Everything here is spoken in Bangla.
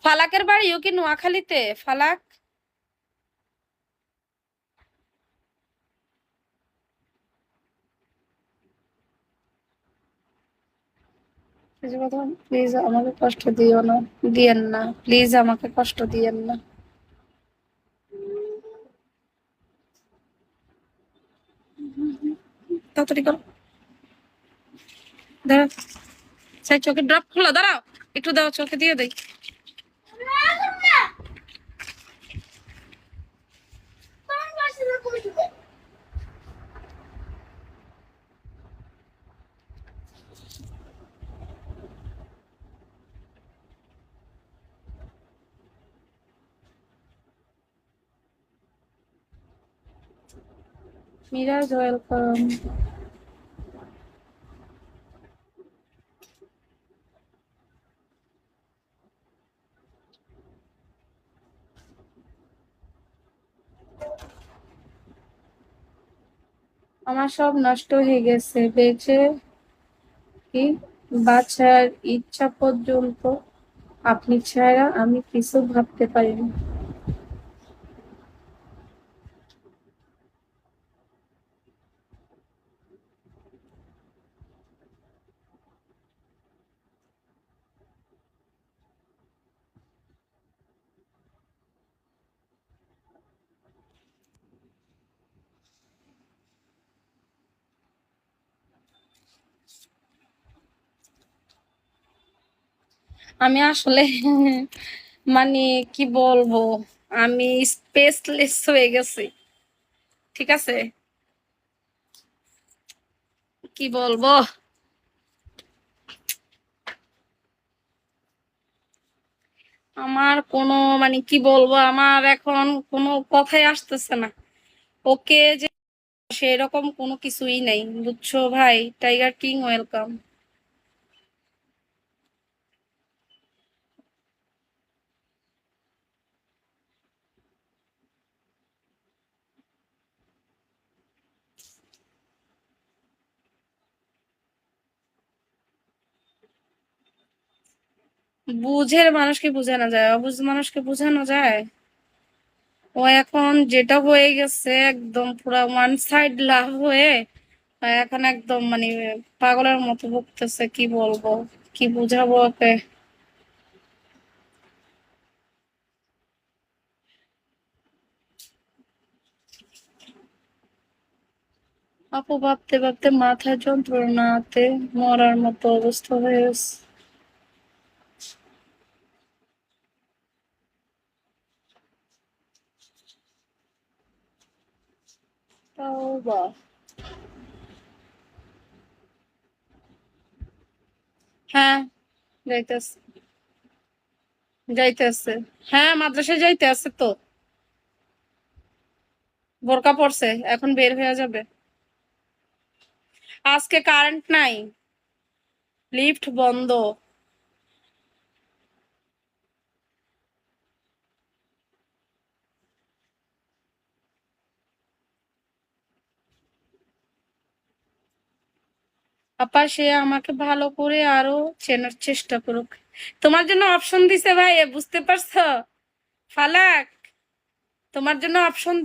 ফালাকের বাড়িও কি নোয়াখালীতে? ফালাক প্লিজ আমাকে কষ্ট দিও না, দিয়েন না প্লিজ, আমাকে কষ্ট দিয়েন না। তাড়াতাড়ি করো, দাঁড়াও, সেই চোখে ড্রপ খোলো, দাঁড়াও একটু, দাও চোখে দিয়ে দেই। মিরাজ ওয়েলকাম। আমার সব নষ্ট হয়ে গেছে, বেঁচে কি বাঁচার ইচ্ছা পর্যন্ত আপনি ছাড়া আমি কিছু ভাবতে পারিনি। আমি আসলে মানে কি বলবো, আমি স্পেসলেস হয়ে গেছি, ঠিক আছে, কি বলবো। আমার কোনো কি বলবো, আমার এখন কোনো কথাই আসতেছে না। ওকে যে সেরকম কোনো কিছুই নাই, বুঝছো ভাই। Tiger king welcome. বুঝের মানুষকে বোঝানো যায়, অবুঝ মানুষকে বোঝানো যায়? ও এখন যেটা হয়ে গেছে একদম পুরা ওয়ান সাইড লাভ হয়ে এখন একদম পাগলের মতো ভুগতেছে, কি বলবো, কি বুঝাবো ওকে। আপু ভাবতে ভাবতে মাথা যন্ত্রণাতে মরার মতো অবস্থা হয়ে গেছে। তাও বা, হ্যাঁ যাইতেছে, যাইতেছে, হ্যাঁ মাদ্রাসায় যাইতে আছে তো, বোরকা পড়ছে, এখন বের হয়ে যাবে। আজকে কারেন্ট নাই, লিফট বন্ধ। আপা সে আমাকে ভালো করে আরো চেনার চেষ্টা করুক। তোমার জন্য অপশন দিছে ভাই, বুঝতে পারছো? ফালাক, তোমার জন্য অপশন